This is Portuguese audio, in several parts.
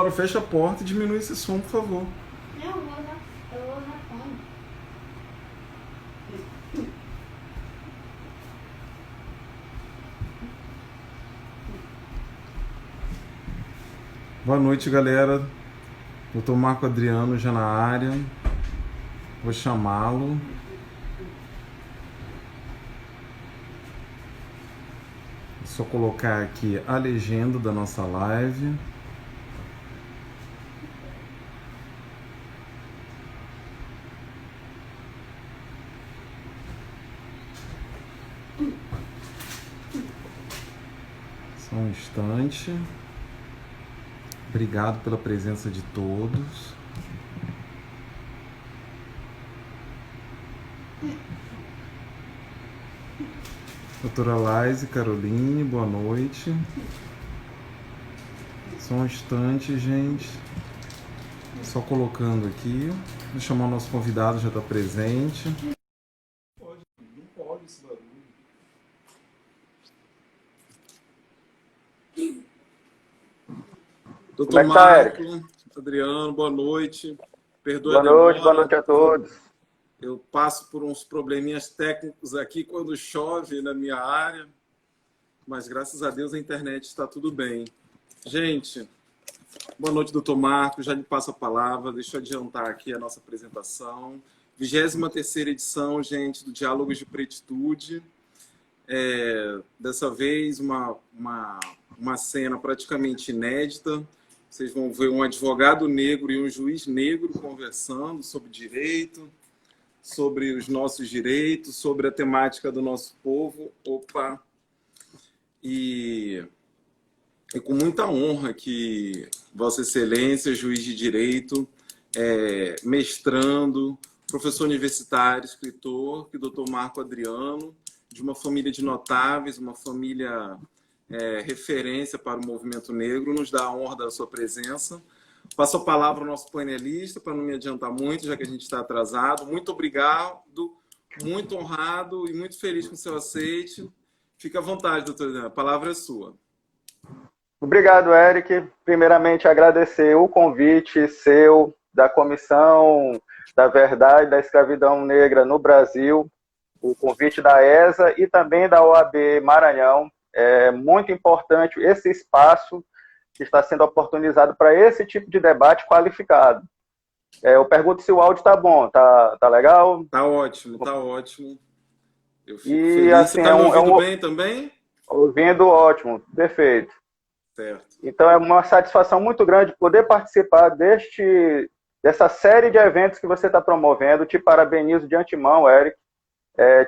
Laura, fecha a porta e diminui esse som, por favor. Eu vou na fome. Boa noite, galera. Doutor Marco Adriano já na área. Vou chamá-lo. É só colocar aqui a legenda da nossa live. Só um instante. Obrigado pela presença de todos. Doutora Laís e Caroline, boa noite. Só um instante, gente. Só colocando aqui. Vou chamar o nosso convidado, já está presente. Não pode esse barulho. Doutor Marco, Adriano, boa noite. Perdoe a demora. Boa noite a todos. Eu passo por uns probleminhas técnicos aqui quando chove na minha área, mas graças a Deus a internet está tudo bem. Gente, boa noite, doutor Marco. Já lhe passo a palavra. Deixa eu adiantar aqui a nossa apresentação. 23ª edição, gente, do Diálogos de Pretitude. Dessa vez, uma cena praticamente inédita. Vocês vão ver um advogado negro e um juiz negro conversando sobre direito, sobre os nossos direitos, sobre a temática do nosso povo. Opa! E com muita honra que Vossa Excelência, juiz de direito, mestrando, professor universitário, escritor, que doutor Marco Adriano, de uma família de notáveis, uma família referência para o movimento negro, nos dá a honra da sua presença. Passo a palavra ao nosso painelista, para não me adiantar muito, já que a gente está atrasado. Muito obrigado, muito honrado e muito feliz com o seu aceite. Fique à vontade, doutor Adriano, a palavra é sua. Obrigado, Eric. Primeiramente, agradecer o convite seu, da Comissão da Verdade da Escravidão Negra no Brasil, o convite da ESA e também da OAB Maranhão. É muito importante esse espaço que está sendo oportunizado para esse tipo de debate qualificado. Eu pergunto se o áudio está bom, tá legal? Tá ótimo, tá ótimo. Eu fico e feliz. assim, Você está me ouvindo bem também? Ouvindo ótimo, perfeito. Certo. Então é uma satisfação muito grande poder participar dessa série de eventos que você está promovendo. Te parabenizo de antemão, Eric.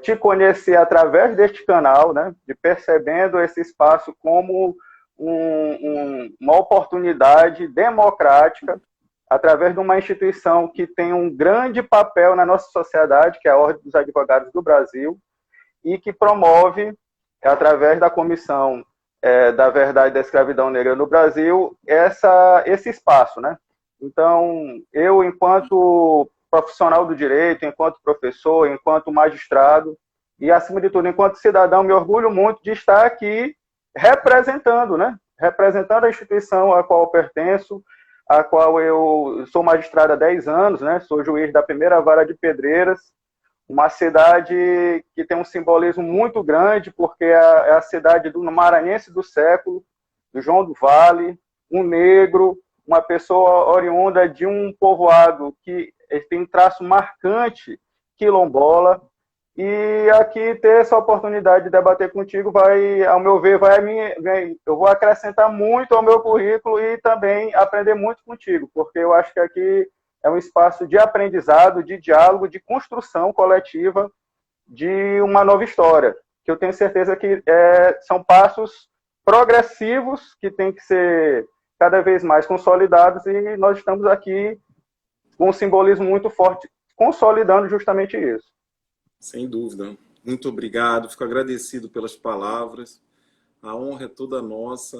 Te conhecer através deste canal, né, de percebendo esse espaço como uma oportunidade democrática, através de uma instituição que tem um grande papel na nossa sociedade, que é a Ordem dos Advogados do Brasil, e que promove, através da Comissão da Verdade da Escravidão Negra no Brasil, esse espaço, né? Então, eu, enquanto profissional do direito, enquanto professor, enquanto magistrado e, acima de tudo, enquanto cidadão, me orgulho muito de estar aqui representando, né? Representando a instituição a qual eu pertenço, a qual eu sou magistrado há 10 anos, né? Sou juiz da primeira vara de Pedreiras, uma cidade que tem um simbolismo muito grande, porque é a cidade do maranhense do século, do João do Vale, um negro, uma pessoa oriunda de um povoado que tem um traço marcante quilombola, e aqui ter essa oportunidade de debater contigo vai, ao meu ver, eu vou acrescentar muito ao meu currículo e também aprender muito contigo, porque eu acho que aqui é um espaço de aprendizado, de diálogo, de construção coletiva de uma nova história, que eu tenho certeza que são passos progressivos que têm que ser cada vez mais consolidados, e nós estamos aqui com um simbolismo muito forte, consolidando justamente isso. Sem dúvida. Muito obrigado. Fico agradecido pelas palavras. A honra é toda nossa.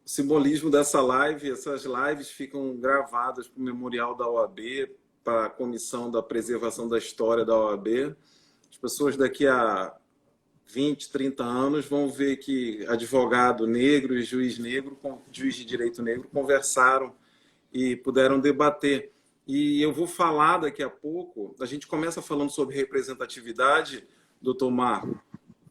O simbolismo dessa live, essas lives ficam gravadas para o memorial da OAB, para a Comissão da Preservação da História da OAB. As pessoas daqui a 20, 30 anos, vão ver que advogado negro e juiz negro, juiz de direito negro, conversaram e puderam debater. E eu vou falar daqui a pouco, a gente começa falando sobre representatividade, doutor Marco,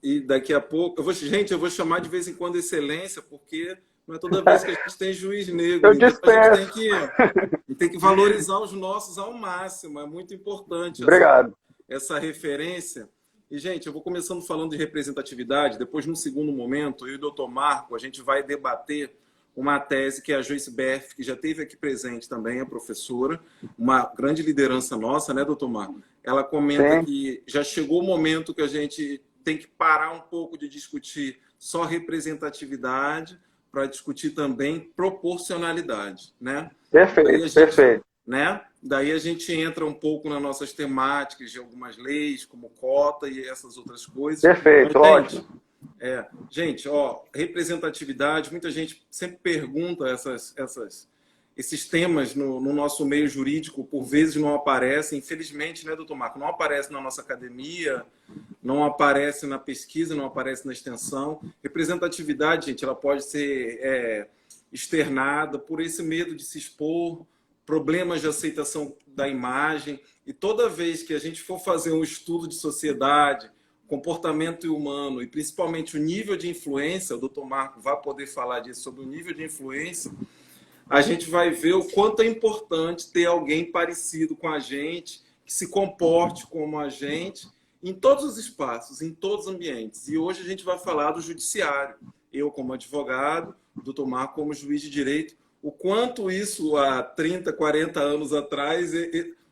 e daqui a pouco, eu vou chamar de vez em quando excelência, porque não é toda vez que a gente tem juiz negro. Eu então dispenso. A gente tem que valorizar os nossos ao máximo, é muito importante Obrigado. essa referência. E, gente, eu vou começando falando de representatividade, depois, num segundo momento, eu e o doutor Marco, a gente vai debater uma tese que a Joyce Berth, que já esteve aqui presente também, a professora, uma grande liderança nossa, né, doutor Marco? Ela comenta Sim. que já chegou o momento que a gente tem que parar um pouco de discutir só representatividade para discutir também proporcionalidade, né? Perfeito, perfeito. Né? Daí a gente entra um pouco nas nossas temáticas de algumas leis, como cota e essas outras coisas. Perfeito, Mas, ótimo. Gente, representatividade, muita gente sempre pergunta esses temas no nosso meio jurídico, por vezes não aparecem, infelizmente, né, doutor Marco? Não aparece na nossa academia, não aparece na pesquisa, não aparece na extensão. Representatividade, gente, ela pode ser externada por esse medo de se expor, problemas de aceitação da imagem, e toda vez que a gente for fazer um estudo de sociedade, comportamento humano e principalmente o nível de influência, o doutor Marco vai poder falar disso, sobre o nível de influência, a gente vai ver o quanto é importante ter alguém parecido com a gente, que se comporte como a gente, em todos os espaços, em todos os ambientes. E hoje a gente vai falar do judiciário. Eu como advogado, o doutor Marco como juiz de direito, o quanto isso há 30, 40 anos atrás,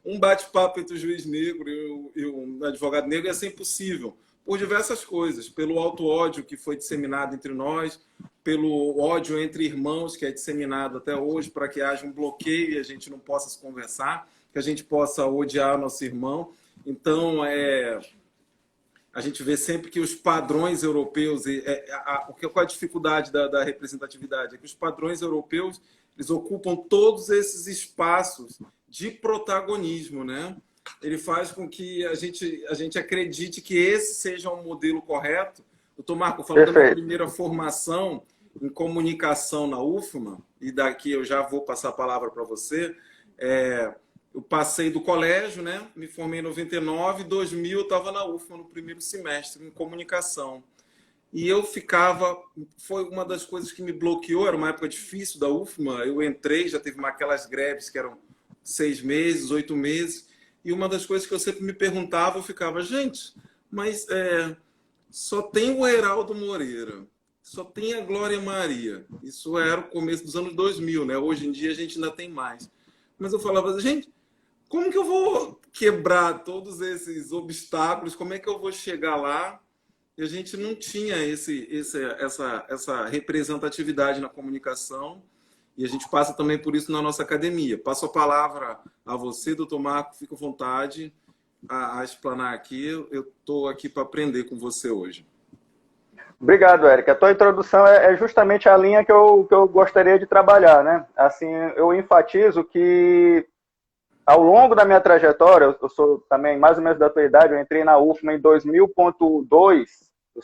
um bate-papo entre o juiz negro e o advogado negro ia ser impossível, por diversas coisas, pelo alto ódio que foi disseminado entre nós, pelo ódio entre irmãos que é disseminado até hoje, para que haja um bloqueio e a gente não possa se conversar, que a gente possa odiar nosso irmão. Então, a gente vê sempre que os padrões europeus, qual a dificuldade da representatividade? É que os padrões europeus, eles ocupam todos esses espaços de protagonismo, né? Ele faz com que a gente acredite que esse seja um modelo correto. Doutor Marco, falando da minha primeira formação em comunicação na UFMA, e daqui eu já vou passar a palavra para você, eu passei do colégio, né? Me formei em 99, 2000 eu estava na UFMA no primeiro semestre, em comunicação. E eu foi uma das coisas que me bloqueou, era uma época difícil da UFMA, eu entrei, já teve aquelas greves que eram 6 meses, 8 meses, e uma das coisas que eu sempre me perguntava, eu ficava, gente, mas só tem o Heraldo Moreira, só tem a Glória Maria. Isso era o começo dos anos 2000, né? Hoje em dia a gente ainda tem mais. Mas eu falava, gente, como que eu vou quebrar todos esses obstáculos? Como é que eu vou chegar lá? E a gente não tinha essa representatividade na comunicação. E a gente passa também por isso na nossa academia. Passo a palavra a você, doutor Marco. Fique à vontade a explanar aqui. Eu estou aqui para aprender com você hoje. Obrigado, Érica. A tua introdução é justamente a linha que eu gostaria de trabalhar, né? Assim, eu enfatizo que ao longo da minha trajetória, eu sou também mais ou menos da tua idade, eu entrei na UFMA em 2000.2,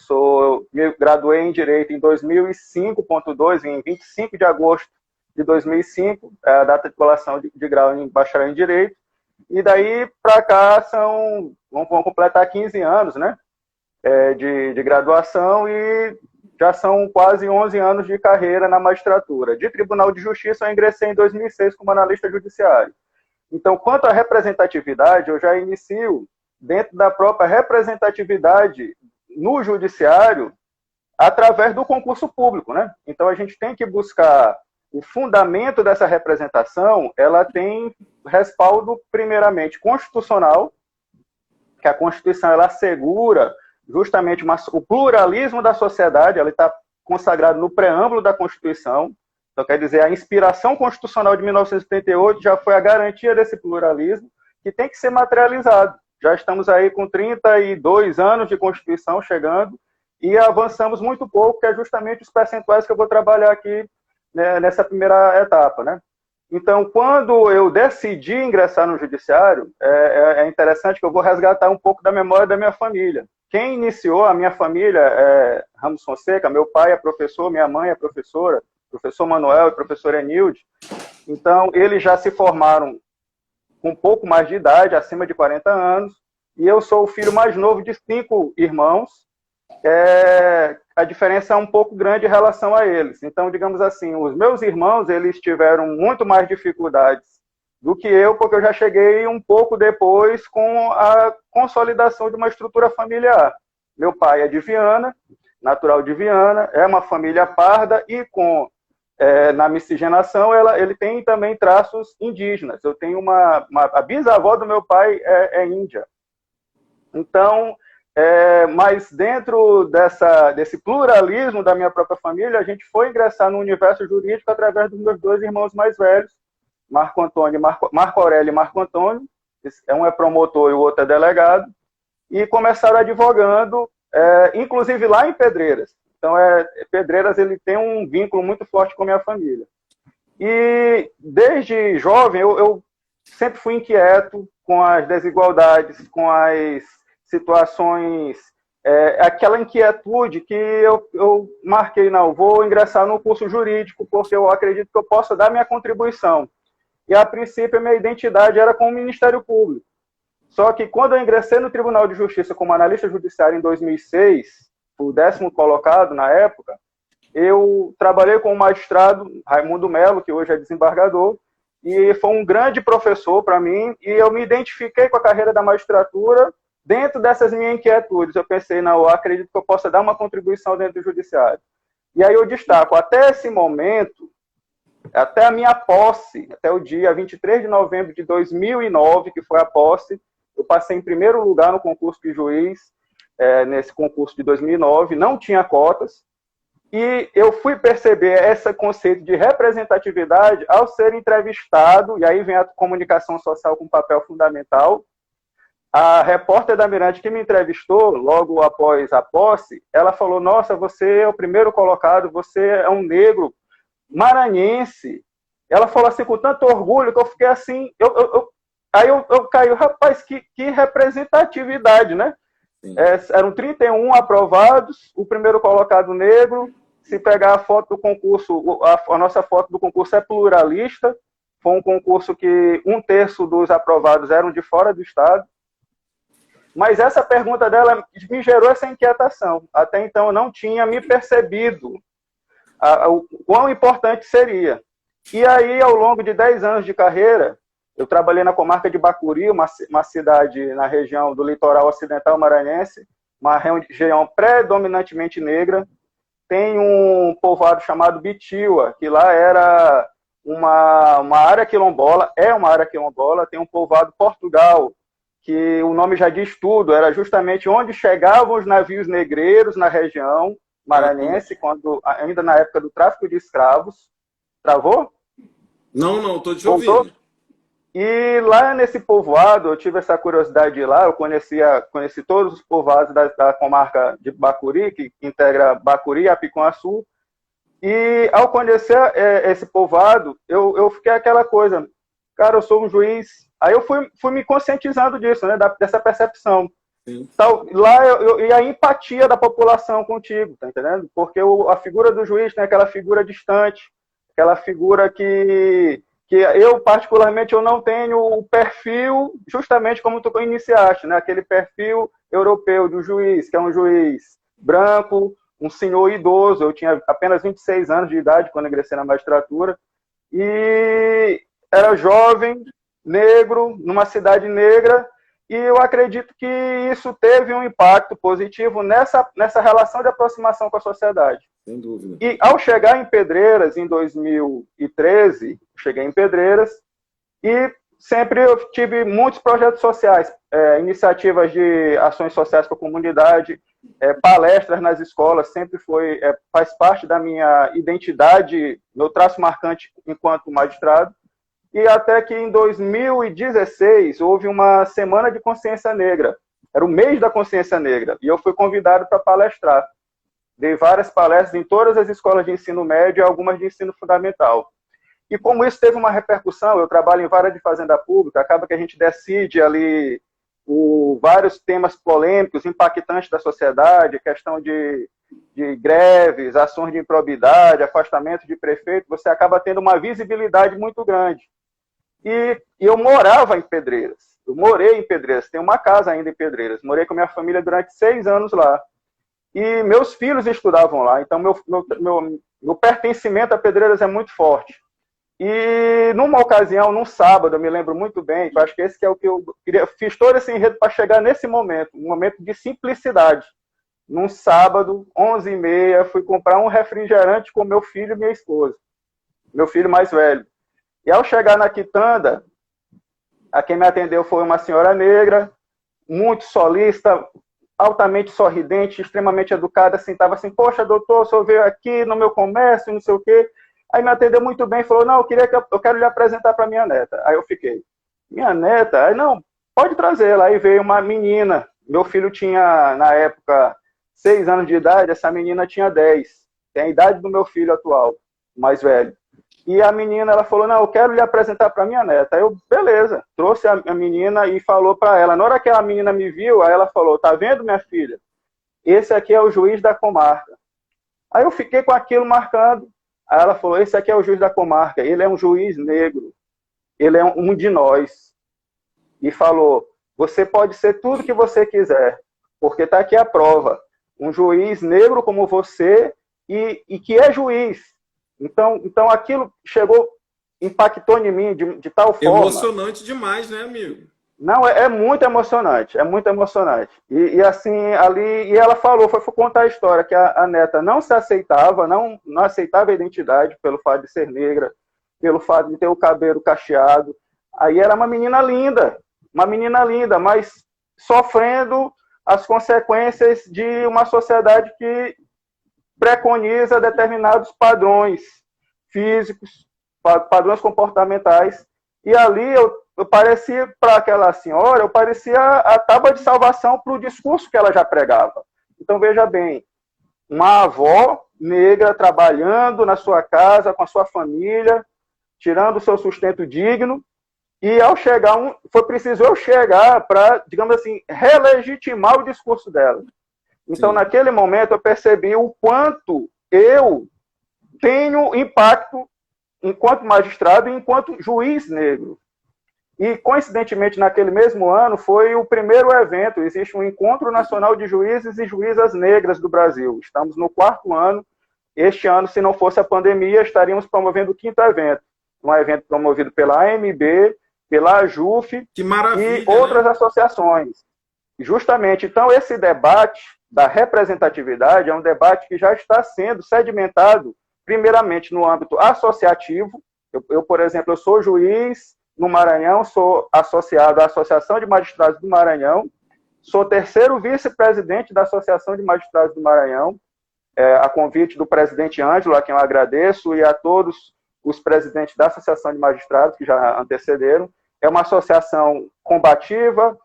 eu me graduei em Direito em 2005.2, em 25 de agosto de 2005, a data de colação de grau em bacharel em Direito, e daí para cá vão completar 15 anos, né, de graduação, e já são quase 11 anos de carreira na magistratura. De Tribunal de Justiça, eu ingressei em 2006 como analista judiciário. Então, quanto à representatividade, eu já inicio dentro da própria representatividade no judiciário através do concurso público, né? Então, a gente tem que buscar o fundamento dessa representação, ela tem respaldo, primeiramente, constitucional, que a Constituição ela assegura justamente o pluralismo da sociedade, ela está consagrado no preâmbulo da Constituição. Então, quer dizer, a inspiração constitucional de 1988 já foi a garantia desse pluralismo, que tem que ser materializado. Já estamos aí com 32 anos de Constituição chegando, e avançamos muito pouco, que é justamente os percentuais que eu vou trabalhar aqui, né, nessa primeira etapa, né? Então, quando eu decidi ingressar no judiciário, é interessante que eu vou resgatar um pouco da memória da minha família. Quem iniciou a minha família é Ramos Fonseca, meu pai é professor, minha mãe é professora, professor Manuel e professora Enilde. Então, eles já se formaram com um pouco mais de idade, acima de 40 anos, e eu sou o filho mais novo de 5 irmãos. A diferença é um pouco grande em relação a eles. Então, digamos assim, os meus irmãos, eles tiveram muito mais dificuldades do que eu, porque eu já cheguei um pouco depois com a consolidação de uma estrutura familiar. Meu pai é de Viana, natural de Viana, é uma família parda e na miscigenação ele tem também traços indígenas. Eu tenho a bisavó do meu pai é índia. Então, mas dentro desse pluralismo da minha própria família, a gente foi ingressar no universo jurídico através dos meus 2 irmãos mais velhos, Marco Aurélio e Marco Antônio, um é promotor e o outro é delegado, e começaram advogando, inclusive lá em Pedreiras. Então, Pedreiras ele tem um vínculo muito forte com a minha família. E desde jovem, eu sempre fui inquieto com as desigualdades, com as situações, aquela inquietude que eu marquei, não, vou ingressar no curso jurídico porque eu acredito que eu possa dar minha contribuição. E, a princípio, a minha identidade era com o Ministério Público. Só que, quando eu ingressei no Tribunal de Justiça como analista judiciário em 2006, o 10º colocado na época, eu trabalhei com o magistrado Raimundo Melo, que hoje é desembargador, e foi um grande professor para mim, e eu me identifiquei com a carreira da magistratura dentro dessas minhas inquietudes. Eu pensei, não, eu acredito que eu possa dar uma contribuição dentro do judiciário. E aí eu destaco, até esse momento, até a minha posse, até o dia 23 de novembro de 2009, que foi a posse, eu passei em primeiro lugar no concurso de juiz, nesse concurso de 2009, não tinha cotas, e eu fui perceber esse conceito de representatividade ao ser entrevistado, e aí vem a comunicação social com um papel fundamental. A repórter da Mirante que me entrevistou, logo após a posse, ela falou, nossa, você é o primeiro colocado, você é um negro maranhense. Ela falou assim com tanto orgulho que eu fiquei assim, aí eu caí, rapaz, que representatividade, né? Eram 31 aprovados, o primeiro colocado negro. Se pegar a foto do concurso, a nossa foto do concurso é pluralista, foi um concurso que 1/3 dos aprovados eram de fora do estado. Mas essa pergunta dela me gerou essa inquietação. Até então eu não tinha me percebido o quão importante seria. E aí, ao longo de 10 anos de carreira, eu trabalhei na comarca de Bacuri, uma cidade na região do litoral ocidental maranhense, uma região predominantemente negra. Tem um povoado chamado Bitiua, que lá era uma área quilombola, tem um povoado Portugal, que o nome já diz tudo, era justamente onde chegavam os navios negreiros na região maranhense, ainda na época do tráfico de escravos. Travou? Não, estou te ouvindo. E lá nesse povoado, eu tive essa curiosidade de ir lá, eu conheci todos os povoados da comarca de Bacuri, que integra Bacuri e Apicuaçu, e ao conhecer esse povoado, eu fiquei aquela coisa, cara, eu sou um juiz, aí eu fui me conscientizando disso, né, dessa percepção. Lá e a empatia da população contigo, tá entendendo? Porque a figura do juiz tem aquela figura distante, aquela figura que eu, particularmente, eu não tenho o perfil, justamente como tu iniciaste, né? Aquele perfil europeu do juiz, que é um juiz branco, um senhor idoso. Eu tinha apenas 26 anos de idade quando ingressei na magistratura, e era jovem, negro, numa cidade negra, e eu acredito que isso teve um impacto positivo nessa relação de aproximação com a sociedade. Sem dúvida. E ao chegar em Pedreiras, em 2013, cheguei em Pedreiras, e sempre eu tive muitos projetos sociais, iniciativas de ações sociais com a comunidade, palestras nas escolas, sempre faz parte da minha identidade, meu traço marcante enquanto magistrado. E até que em 2016 houve uma Semana de Consciência Negra. Era o mês da Consciência Negra. E eu fui convidado para palestrar. Dei várias palestras em todas as escolas de ensino médio e algumas de ensino fundamental. E como isso teve uma repercussão, eu trabalho em vara de fazenda pública, acaba que a gente decide ali vários temas polêmicos, impactantes da sociedade, questão de greves, ações de improbidade, afastamento de prefeito, você acaba tendo uma visibilidade muito grande. E eu morava em Pedreiras, eu morei em Pedreiras, tenho uma casa ainda em Pedreiras, morei com minha família durante 6 anos lá. E meus filhos estudavam lá, então meu pertencimento a Pedreiras é muito forte. E numa ocasião, num sábado, eu me lembro muito bem, eu acho que esse que é o que eu queria, fiz todo esse enredo para chegar nesse momento, um momento de simplicidade. Num sábado, 11h30, fui comprar um refrigerante com meu filho e minha esposa, meu filho mais velho. E ao chegar na quitanda, a quem me atendeu foi uma senhora negra, muito solista, altamente sorridente, extremamente educada, assim, estava assim, poxa, doutor, o senhor veio aqui no meu comércio, não sei o quê. Aí me atendeu muito bem, falou, não, eu quero lhe apresentar para minha neta. Aí eu fiquei, minha neta? Aí, não, pode trazê-la. Aí veio uma menina, meu filho tinha, na época, 6 anos de idade, essa menina tinha 10. Tem a idade do meu filho atual, mais velho. E a menina, ela falou, não, eu quero lhe apresentar para minha neta. Aí eu, beleza, trouxe a menina e falou para ela. Na hora que a menina me viu, aí ela falou, tá vendo, minha filha? Esse aqui é o juiz da comarca. Aí eu fiquei com aquilo marcando. Aí ela falou, esse aqui é o juiz da comarca, ele é um juiz negro, ele é um de nós. E falou, você pode ser tudo que você quiser, porque está aqui a prova. Um juiz negro como você e que é juiz. Então aquilo chegou, impactou em mim de tal forma. Emocionante demais, né, amigo? Não, é muito emocionante, é muito emocionante. E assim, ali, e ela falou, foi contar a história, que a neta não se aceitava, não aceitava a identidade pelo fato de ser negra, pelo fato de ter o cabelo cacheado. Aí era uma menina linda, mas sofrendo as consequências de uma sociedade que preconiza determinados padrões físicos, padrões comportamentais. E ali eu parecia, para aquela senhora, eu parecia a tábua de salvação para o discurso que ela já pregava. Então, veja bem, uma avó negra trabalhando na sua casa, com a sua família, tirando o seu sustento digno, e ao chegar, foi preciso eu chegar para, digamos assim, relegitimar o discurso dela. Então, sim, naquele momento, eu percebi o quanto eu tenho impacto enquanto magistrado e enquanto juiz negro. E, coincidentemente, naquele mesmo ano, foi o primeiro evento, existe um Encontro Nacional de Juízes e Juízas Negras do Brasil. Estamos no 4º ano. Este ano, se não fosse a pandemia, estaríamos promovendo o 5º evento. Um evento promovido pela AMB, pela AJUF e outras associações. Justamente, então, esse debate da representatividade é um debate que já está sendo sedimentado, primeiramente, no âmbito associativo. Eu, por exemplo, eu sou juiz no Maranhão, sou associado à Associação de Magistrados do Maranhão, sou 3º vice-presidente da Associação de Magistrados do Maranhão, a convite do presidente Ângelo, a quem eu agradeço, e a todos os presidentes da Associação de Magistrados que já antecederam. É uma associação combativa,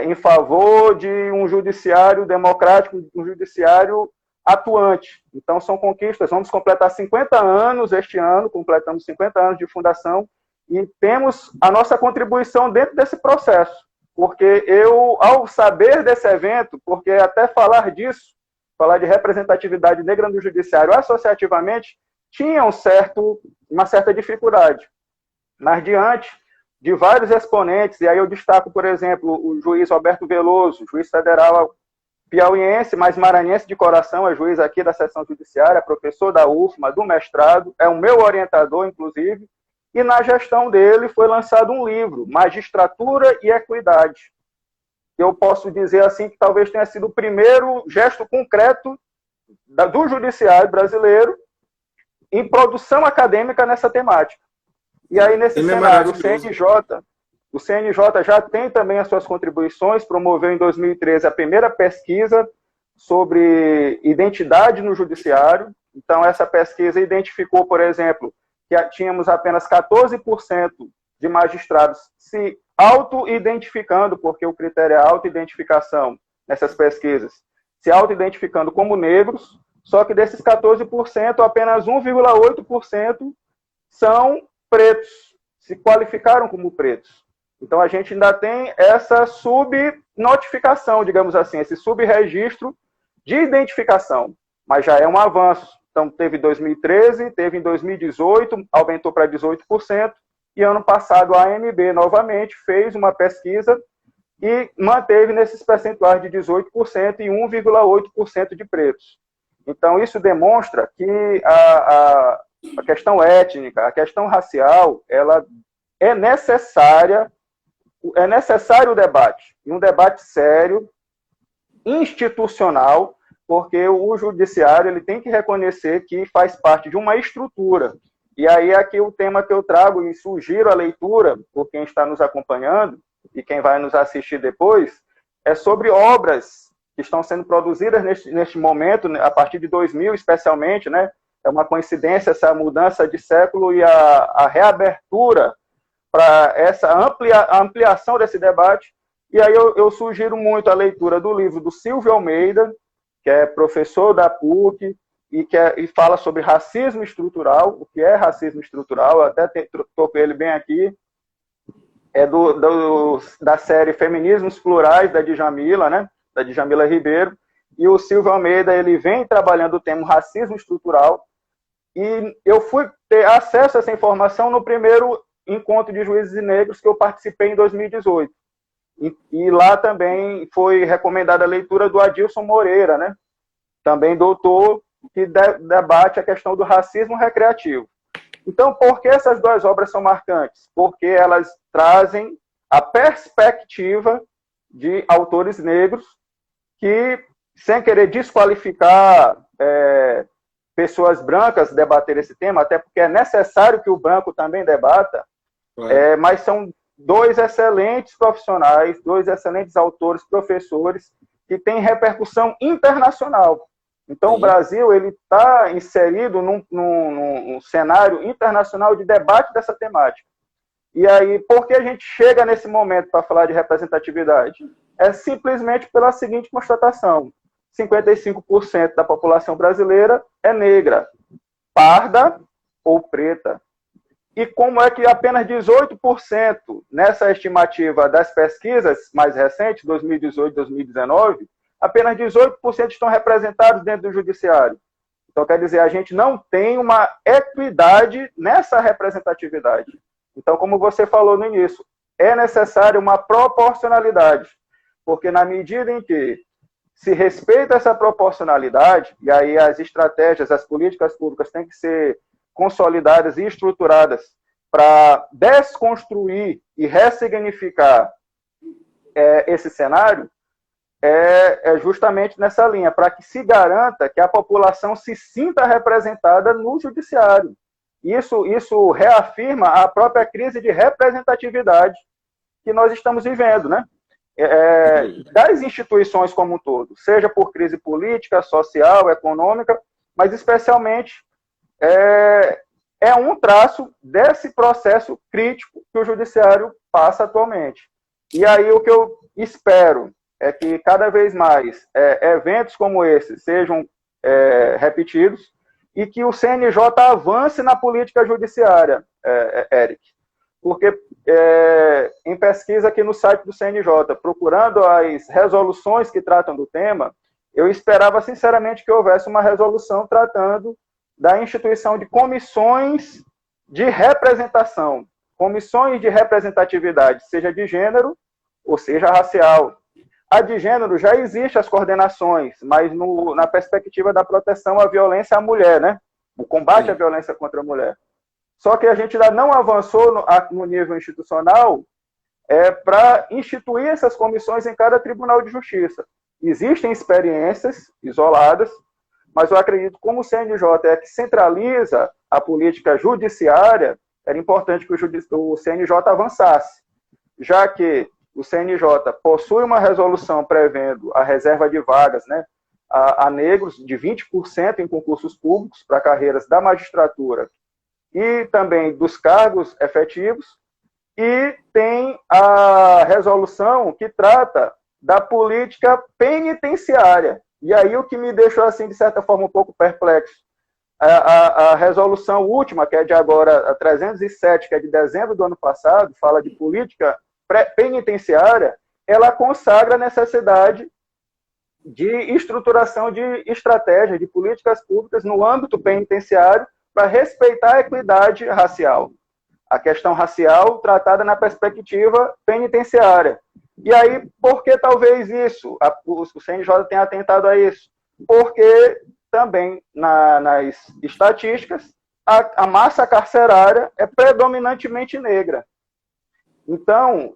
em favor de um judiciário democrático, um judiciário atuante. Então, são conquistas. Vamos completar 50 anos este ano, completamos 50 anos de fundação, e temos a nossa contribuição dentro desse processo. Porque eu, ao saber desse evento, porque até falar disso, falar de representatividade negra no judiciário associativamente, tinha uma certa dificuldade. Mas, diante de vários exponentes, e aí eu destaco, por exemplo, o juiz Roberto Veloso, juiz federal piauiense, mas maranhense de coração, é juiz aqui da seção judiciária, professor da UFMA, do mestrado, é o meu orientador, inclusive, e na gestão dele foi lançado um livro, Magistratura e Equidade. Eu posso dizer assim que talvez tenha sido o primeiro gesto concreto do judiciário brasileiro em produção acadêmica nessa temática. E aí, nesse cenário, o CNJ já tem também as suas contribuições, promoveu em 2013 a primeira pesquisa sobre identidade no judiciário. Então, essa pesquisa identificou, por exemplo, que tínhamos apenas 14% de magistrados se auto-identificando, porque o critério é a auto-identificação nessas pesquisas, se auto-identificando como negros, só que desses 14%, apenas 1,8% são pretos, se qualificaram como pretos. Então, a gente ainda tem essa subnotificação, digamos assim, esse subregistro de identificação, mas já é um avanço. Então, teve em 2013, teve em 2018, aumentou para 18%, e ano passado a ANB novamente fez uma pesquisa e manteve nesses percentuais de 18% e 1,8% de pretos. Então, isso demonstra que a questão étnica, a questão racial, ela é necessário o debate, e um debate sério, institucional, porque o judiciário ele tem que reconhecer que faz parte de uma estrutura. E aí aqui o tema que eu trago e sugiro a leitura, por quem está nos acompanhando e quem vai nos assistir depois, é sobre obras que estão sendo produzidas neste momento, a partir de 2000 especialmente, né? É uma coincidência essa mudança de século e a reabertura para essa ampliação desse debate. E aí eu sugiro muito a leitura do livro do Silvio Almeida, que é professor da PUC, e fala sobre racismo estrutural, o que é racismo estrutural, eu até estou com ele bem aqui, é da série Feminismos Plurais, da Djamila, né? Da Djamila Ribeiro, e o Silvio Almeida, ele vem trabalhando o tema racismo estrutural, e eu fui ter acesso a essa informação no primeiro encontro de juízes negros que eu participei em 2018. E lá também foi recomendada a leitura do Adilson Moreira, né? Também doutor, que debate a questão do racismo recreativo. Então, por que essas duas obras são marcantes? Porque elas trazem a perspectiva de autores negros que, sem querer desqualificar pessoas brancas debater esse tema, até porque é necessário que o branco também debata, mas são dois excelentes profissionais, dois excelentes autores, professores, que têm repercussão internacional. Então, o Brasil está inserido num cenário internacional de debate dessa temática. E aí, por que a gente chega nesse momento para falar de representatividade? É simplesmente pela seguinte constatação: 55% da população brasileira é negra, parda ou preta. E como é que apenas 18% nessa estimativa das pesquisas mais recentes, 2018 e 2019, apenas 18% estão representados dentro do judiciário? Então, quer dizer, a gente não tem uma equidade nessa representatividade. Então, como você falou no início, é necessária uma proporcionalidade, porque na medida em que se respeita essa proporcionalidade, e aí as estratégias, as políticas públicas têm que ser consolidadas e estruturadas para desconstruir e ressignificar esse cenário, é justamente nessa linha, para que se garanta que a população se sinta representada no judiciário. Isso reafirma a própria crise de representatividade que nós estamos vivendo, né? Das instituições como um todo, seja por crise política, social, econômica, mas especialmente um traço desse processo crítico que o judiciário passa atualmente. E aí o que eu espero é que cada vez mais eventos como esse sejam repetidos e que o CNJ avance na política judiciária, Eric. Porque em pesquisa aqui no site do CNJ, procurando as resoluções que tratam do tema, eu esperava sinceramente que houvesse uma resolução tratando da instituição de comissões de representação, comissões de representatividade, seja de gênero ou seja racial. A de gênero já existe as coordenações, mas na perspectiva da proteção à violência à mulher, né? O combate à violência contra a mulher. Só que a gente ainda não avançou no nível institucional para instituir essas comissões em cada tribunal de justiça. Existem experiências isoladas, mas eu acredito que como o CNJ é que centraliza a política judiciária, era importante que o CNJ avançasse, já que o CNJ possui uma resolução prevendo a reserva de vagas, né, a negros de 20% em concursos públicos para carreiras da magistratura e também dos cargos efetivos, e tem a resolução que trata da política penitenciária. E aí o que me deixou, assim, de certa forma, um pouco perplexo. a resolução última, que é de agora, a 307, que é de dezembro do ano passado, fala de política penitenciária, ela consagra a necessidade de estruturação de estratégias, de políticas públicas no âmbito penitenciário para respeitar a equidade racial. A questão racial tratada na perspectiva penitenciária. E aí, por que talvez isso? O CNJ tenha atentado a isso? Porque também nas estatísticas, a massa carcerária é predominantemente negra. Então,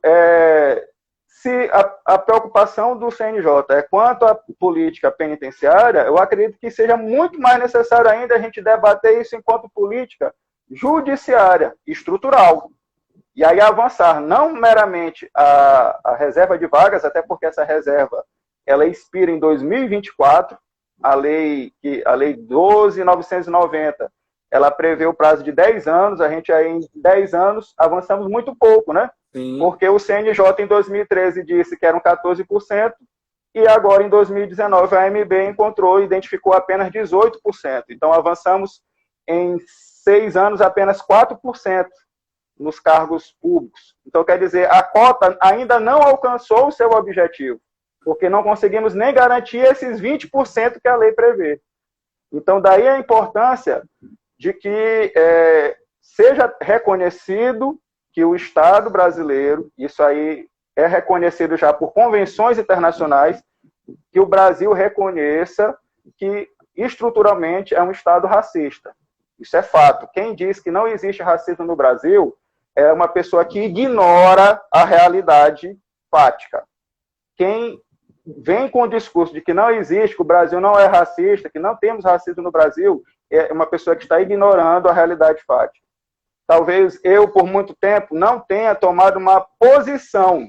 se a preocupação do CNJ é quanto à política penitenciária, eu acredito que seja muito mais necessário ainda a gente debater isso enquanto política judiciária, estrutural. E aí avançar não meramente a reserva de vagas, até porque essa reserva ela expira em 2024, a lei 12.990, ela prevê o prazo de 10 anos, a gente aí em 10 anos avançamos muito pouco, né? Sim. Porque o CNJ em 2013 disse que eram 14%, e agora em 2019 a AMB identificou apenas 18%. Então avançamos em 6 anos apenas 4% nos cargos públicos. Então quer dizer, a cota ainda não alcançou o seu objetivo, porque não conseguimos nem garantir esses 20% que a lei prevê. Então, daí a importância de que seja reconhecido que o Estado brasileiro, isso aí é reconhecido já por convenções internacionais, que o Brasil reconheça que estruturalmente é um Estado racista. Isso é fato. Quem diz que não existe racismo no Brasil é uma pessoa que ignora a realidade fática. Quem vem com o discurso de que não existe, que o Brasil não é racista, que não temos racismo no Brasil, é uma pessoa que está ignorando a realidade fática. Talvez eu, por muito tempo, não tenha tomado uma posição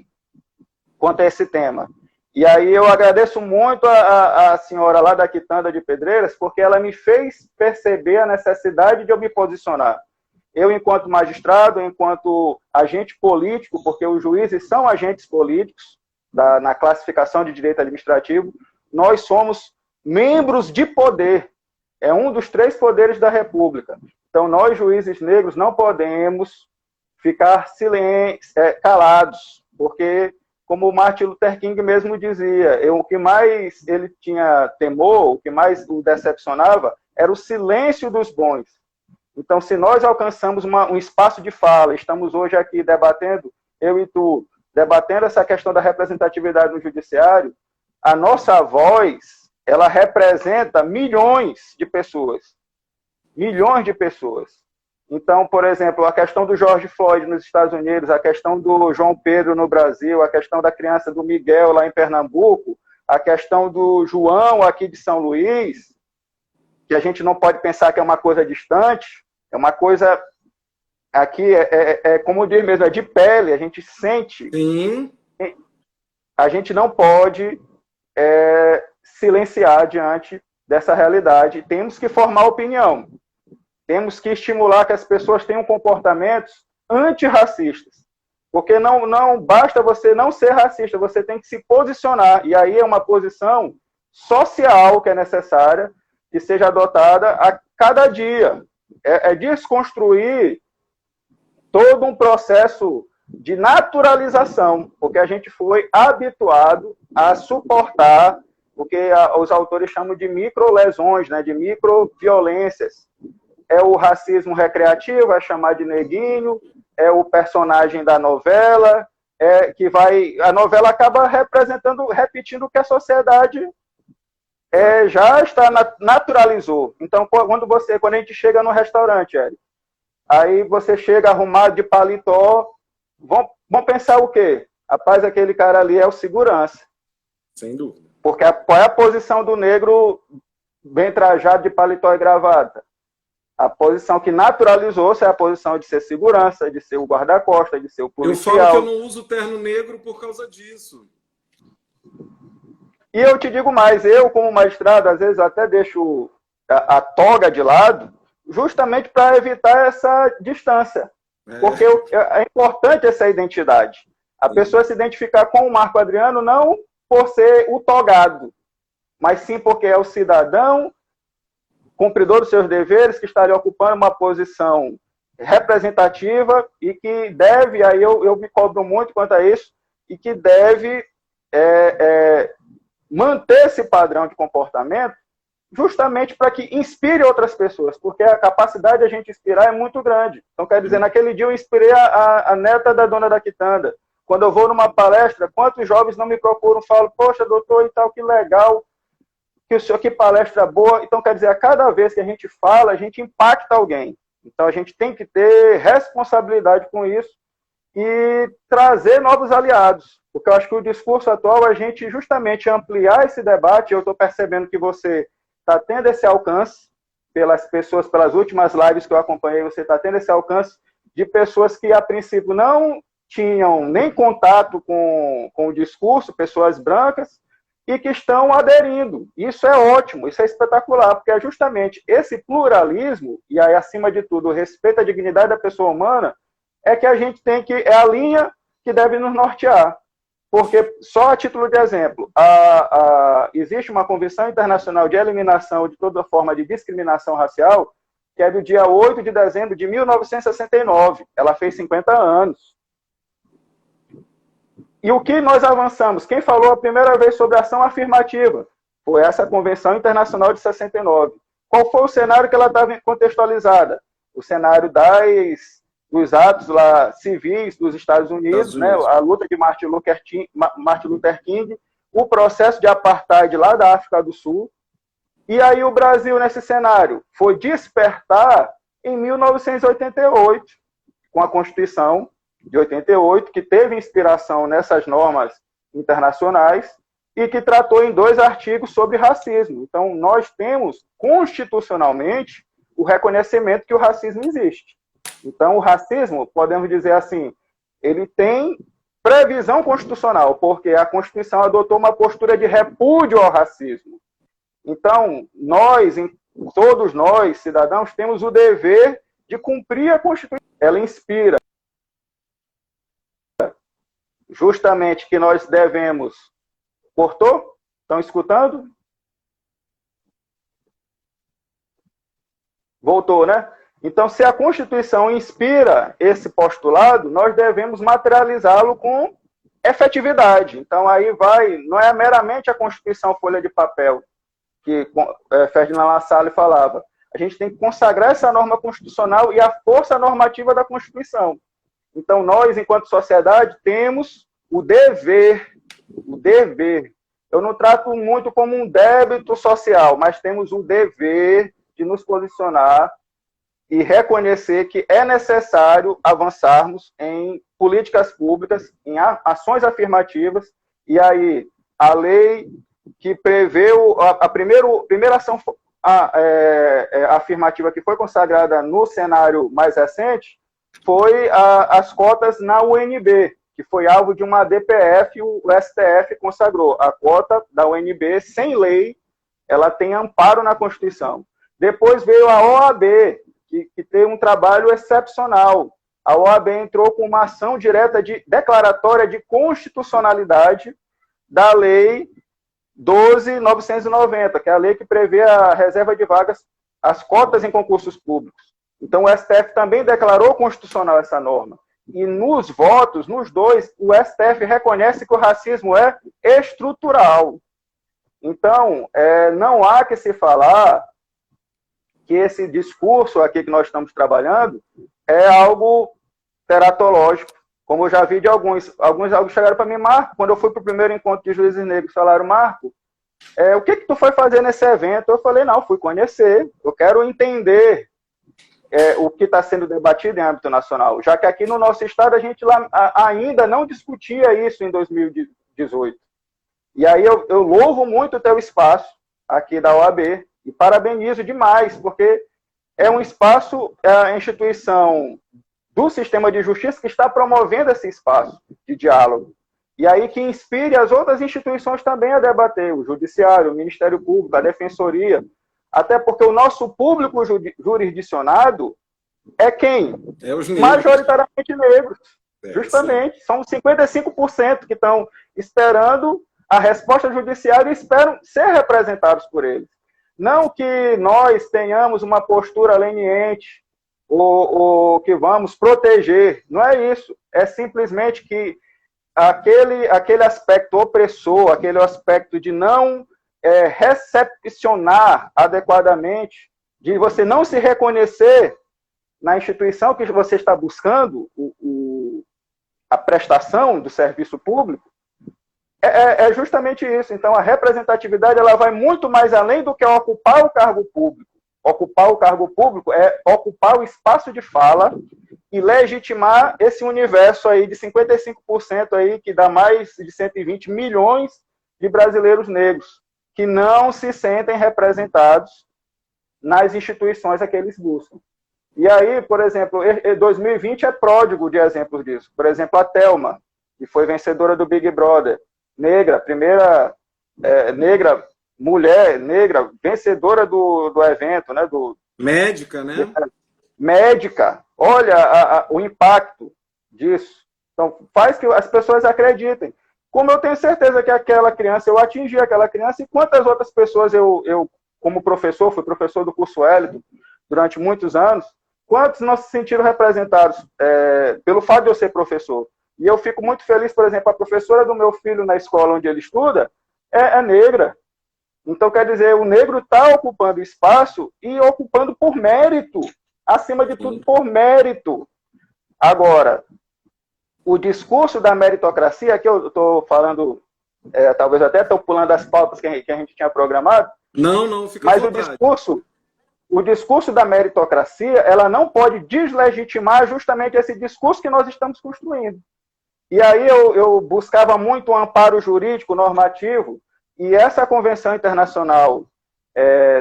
quanto a esse tema. E aí eu agradeço muito a senhora lá da Quitanda de Pedreiras, porque ela me fez perceber a necessidade de eu me posicionar. Eu, enquanto magistrado, enquanto agente político, porque os juízes são agentes políticos, na classificação de direito administrativo, nós somos membros de poder. É um dos 3 poderes da República. Então, nós, juízes negros, não podemos ficar calados, porque, como o Martin Luther King mesmo dizia, o que mais ele tinha temor, o que mais o decepcionava, era o silêncio dos bons. Então, se nós alcançamos um espaço de fala, estamos hoje aqui debatendo, eu e tu, debatendo essa questão da representatividade no judiciário, a nossa voz, ela representa milhões de pessoas. Milhões de pessoas. Então, por exemplo, a questão do George Floyd nos Estados Unidos, a questão do João Pedro no Brasil, a questão da criança do Miguel lá em Pernambuco, a questão do João aqui de São Luís, que a gente não pode pensar que é uma coisa distante, é uma coisa... Aqui como diz mesmo, é de pele, a gente sente. Sim. A gente não pode silenciar diante dessa realidade. Temos que formar opinião. Temos que estimular que as pessoas tenham comportamentos antirracistas. Porque não basta você não ser racista, você tem que se posicionar. E aí é uma posição social que é necessária, que seja adotada a cada dia. É desconstruir todo um processo de naturalização, porque a gente foi habituado a suportar o que os autores chamam de microlesões, né, de microviolências. É o racismo recreativo, é chamar de neguinho, é o personagem da novela, a novela acaba repetindo o que a sociedade já está naturalizou. Então, quando a gente chega no restaurante, Érico, aí você chega arrumado de paletó, vão pensar o quê? Rapaz, aquele cara ali é o segurança. Sem dúvida. Porque qual é a posição do negro bem trajado de paletó e gravata? A posição que naturalizou-se é a posição de ser segurança, de ser o guarda-costas, de ser o policial. Eu falo que eu não uso terno negro por causa disso. E eu te digo mais, eu como magistrado, às vezes eu até deixo a toga de lado, justamente para evitar essa distância. Porque é importante essa identidade. A pessoa se identificar com o Marco Adriano não por ser o togado, mas sim porque é o cidadão cumpridor dos seus deveres, que está ali ocupando uma posição representativa e que deve, aí eu me cobro muito quanto a isso, e que deve manter esse padrão de comportamento justamente para que inspire outras pessoas, porque a capacidade de a gente inspirar é muito grande. Então, quer dizer, naquele dia eu inspirei a neta da dona da quitanda. Quando eu vou numa palestra, quantos jovens não me procuram, falam, poxa, doutor, e tal, que legal, que palestra boa. Então, quer dizer, a cada vez que a gente fala, a gente impacta alguém. Então, a gente tem que ter responsabilidade com isso e trazer novos aliados. Porque eu acho que o discurso atual, a gente justamente ampliar esse debate, eu estou percebendo que você está tendo esse alcance, pelas pessoas, pelas últimas lives que eu acompanhei, você está tendo esse alcance de pessoas que, a princípio, não tinham nem contato com o discurso, pessoas brancas, e que estão aderindo. Isso é ótimo, isso é espetacular, porque é justamente esse pluralismo, e aí, acima de tudo, o respeito à dignidade da pessoa humana, é que a gente tem que, é a linha que deve nos nortear. Porque, só a título de exemplo, existe uma Convenção Internacional de Eliminação de toda forma de discriminação racial, que é do dia 8 de dezembro de 1969. Ela fez 50 anos. E o que nós avançamos? Quem falou a primeira vez sobre ação afirmativa? Foi essa Convenção Internacional de 69. Qual foi o cenário que ela estava contextualizada? O cenário dos atos lá civis dos Estados Unidos, né? A luta de Martin Luther King, o processo de apartheid lá da África do Sul. E aí o Brasil, nesse cenário, foi despertar em 1988, com a Constituição de 88, que teve inspiração nessas normas internacionais e que tratou em 2 artigos sobre racismo. Então, nós temos, constitucionalmente, o reconhecimento que o racismo existe. Então, o racismo, podemos dizer assim, ele tem previsão constitucional, porque a Constituição adotou uma postura de repúdio ao racismo. Então, todos nós, cidadãos, temos o dever de cumprir a Constituição. Ela inspira justamente que nós devemos... Cortou? Estão escutando? Voltou, né? Então, se a Constituição inspira esse postulado, nós devemos materializá-lo com efetividade. Então, aí não é meramente a Constituição folha de papel, que Ferdinand Lassalle falava. A gente tem que consagrar essa norma constitucional e a força normativa da Constituição. Então, nós, enquanto sociedade, temos o dever, eu não trato muito como um débito social, mas temos o dever de nos posicionar e reconhecer que é necessário avançarmos em políticas públicas, em ações afirmativas, e aí a lei que preveu a primeira ação afirmativa que foi consagrada no cenário mais recente foi as cotas na UNB, que foi alvo de uma DPF, o STF consagrou. A cota da UNB, sem lei, ela tem amparo na Constituição. Depois veio a OAB, que tem um trabalho excepcional. A OAB entrou com uma ação direta de declaratória de constitucionalidade da Lei 12.990, que é a lei que prevê a reserva de vagas, as cotas em concursos públicos. Então, o STF também declarou constitucional essa norma. E nos votos, nos dois, o STF reconhece que o racismo é estrutural. Então, não há que se falar que esse discurso aqui que nós estamos trabalhando é algo teratológico. Como eu já vi de alguns chegaram para mim, Marco, quando eu fui para o primeiro encontro de juízes negros, falaram, Marco, o que tu foi fazer nesse evento? Eu falei, não, fui conhecer, eu quero entender o que está sendo debatido em âmbito nacional, já que aqui no nosso estado a gente ainda não discutia isso em 2018. E aí eu louvo muito o teu espaço aqui da OAB e parabenizo demais, porque é um espaço, a instituição do sistema de justiça que está promovendo esse espaço de diálogo. E aí que inspire as outras instituições também a debater, o Judiciário, o Ministério Público, a Defensoria, até porque o nosso público jurisdicionado é quem? É os negros. Majoritariamente negros. Justamente. Sim. São 55% que estão esperando a resposta judiciária e esperam ser representados por eles. Não que nós tenhamos uma postura leniente ou que vamos proteger, não é isso. É simplesmente que aquele aspecto opressor, aquele aspecto de não recepcionar adequadamente, de você não se reconhecer na instituição que você está buscando a prestação do serviço público, é justamente isso. Então, a representatividade ela vai muito mais além do que ocupar o cargo público. Ocupar o cargo público é ocupar o espaço de fala e legitimar esse universo aí de 55% aí, que dá mais de 120 milhões de brasileiros negros, que não se sentem representados nas instituições a que eles buscam. E aí, por exemplo, 2020 é pródigo de exemplos disso. Por exemplo, a Thelma, que foi vencedora do Big Brother, negra, primeira negra, mulher negra, vencedora do evento, né? Médica, né? Médica. Olha o impacto disso. Então, faz que as pessoas acreditem. Como eu tenho certeza que aquela criança, eu atingi aquela criança, e quantas outras pessoas eu como professor, fui professor do curso Wellington durante muitos anos, quantos não se sentiram representados pelo fato de eu ser professor? E eu fico muito feliz, por exemplo, a professora do meu filho na escola onde ele estuda é negra. Então, quer dizer, o negro está ocupando espaço e ocupando por mérito, acima de tudo por mérito. Agora, o discurso da meritocracia, aqui eu estou falando, talvez até estou pulando as pautas que a gente tinha programado, não, fica mas o discurso da meritocracia, ela não pode deslegitimar justamente esse discurso que nós estamos construindo. E aí eu buscava muito um amparo jurídico, normativo, e essa Convenção Internacional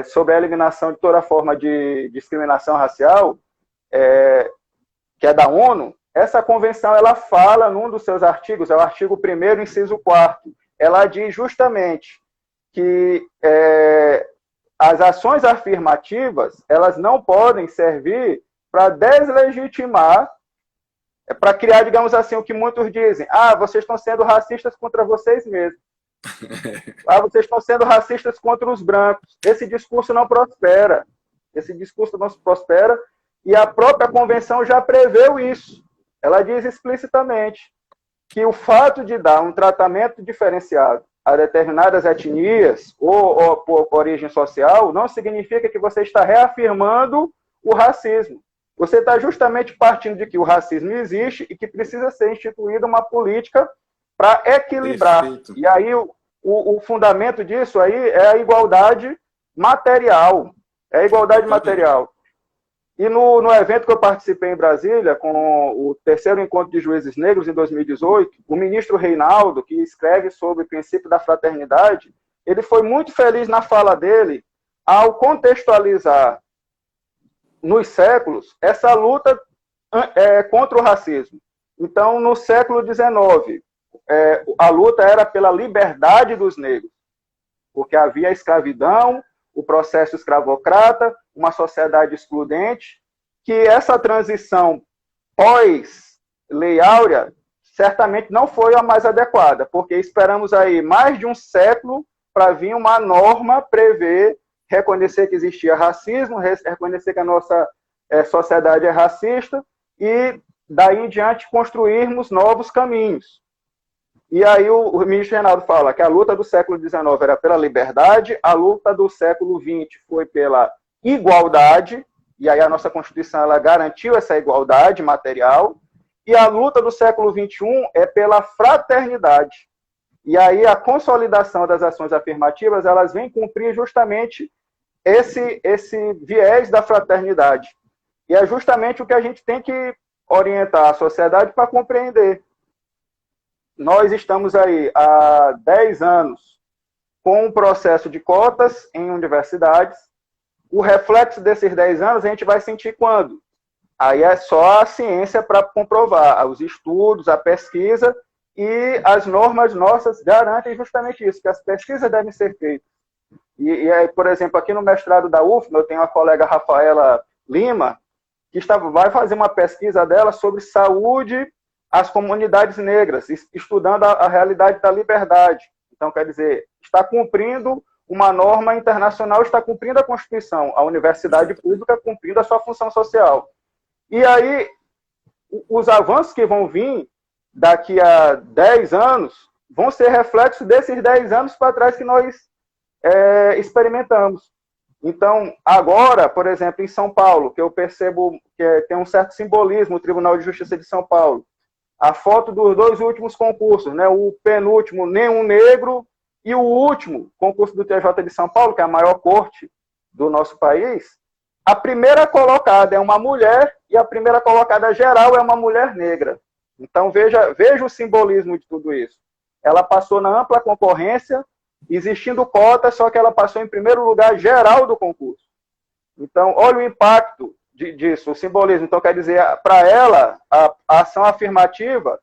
sobre a eliminação de toda forma de discriminação racial, que é da ONU, essa convenção ela fala num dos seus artigos, é o artigo 1º, inciso 4º, ela diz justamente que as ações afirmativas, elas não podem servir para deslegitimar, para criar, digamos assim, o que muitos dizem. Vocês estão sendo racistas contra vocês mesmos. Vocês estão sendo racistas contra os brancos. Esse discurso não prospera. Esse discurso não prospera e a própria convenção já preveu isso. Ela diz explicitamente que o fato de dar um tratamento diferenciado a determinadas etnias ou por origem social não significa que você está reafirmando o racismo. Você está justamente partindo de que o racismo existe e que precisa ser instituída uma política para equilibrar. Perfeito. E aí o fundamento disso aí é a igualdade material. É a igualdade material. E no evento que eu participei em Brasília, com o 3º Encontro de Juízes Negros, em 2018, o ministro Reinaldo, que escreve sobre o princípio da fraternidade, ele foi muito feliz na fala dele ao contextualizar nos séculos essa luta contra o racismo. Então, no século XIX, a luta era pela liberdade dos negros, porque havia a escravidão, o processo escravocrata, uma sociedade excludente, que essa transição pós-Lei Áurea certamente não foi a mais adequada, porque esperamos aí mais de um século para vir uma norma prever, reconhecer que existia racismo, reconhecer que a nossa sociedade é racista e daí em diante construirmos novos caminhos. E aí o ministro Reinaldo fala que a luta do século XIX era pela liberdade, a luta do século XX foi pela igualdade, e aí a nossa Constituição ela garantiu essa igualdade material, e a luta do século XXI é pela fraternidade. E aí a consolidação das ações afirmativas, elas vêm cumprir justamente esse viés da fraternidade. E é justamente o que a gente tem que orientar a sociedade para compreender. Nós estamos aí há 10 anos com um processo de cotas em universidades. O reflexo desses 10 anos a gente vai sentir quando? Aí é só a ciência para comprovar. Os estudos, a pesquisa e as normas nossas garantem justamente isso, que as pesquisas devem ser feitas. E aí, por exemplo, aqui no mestrado da UFMA, eu tenho a colega Rafaela Lima, que vai fazer uma pesquisa dela sobre saúde às comunidades negras, estudando a realidade da liberdade. Então, quer dizer, está cumprindo uma norma internacional está cumprindo a Constituição, a universidade pública cumprindo a sua função social. E aí, os avanços que vão vir daqui a 10 anos vão ser reflexo desses 10 anos para trás que nós experimentamos. Então, agora, por exemplo, em São Paulo, que eu percebo que tem um certo simbolismo, o Tribunal de Justiça de São Paulo, a foto dos 2 últimos concursos, né? O penúltimo, nenhum negro, e o último concurso do TJ de São Paulo, que é a maior corte do nosso país, a primeira colocada é uma mulher e a primeira colocada geral é uma mulher negra. Então, veja o simbolismo de tudo isso. Ela passou na ampla concorrência, existindo cota, só que ela passou em primeiro lugar geral do concurso. Então, olha o impacto disso, o simbolismo. Então, quer dizer, para ela, a ação afirmativa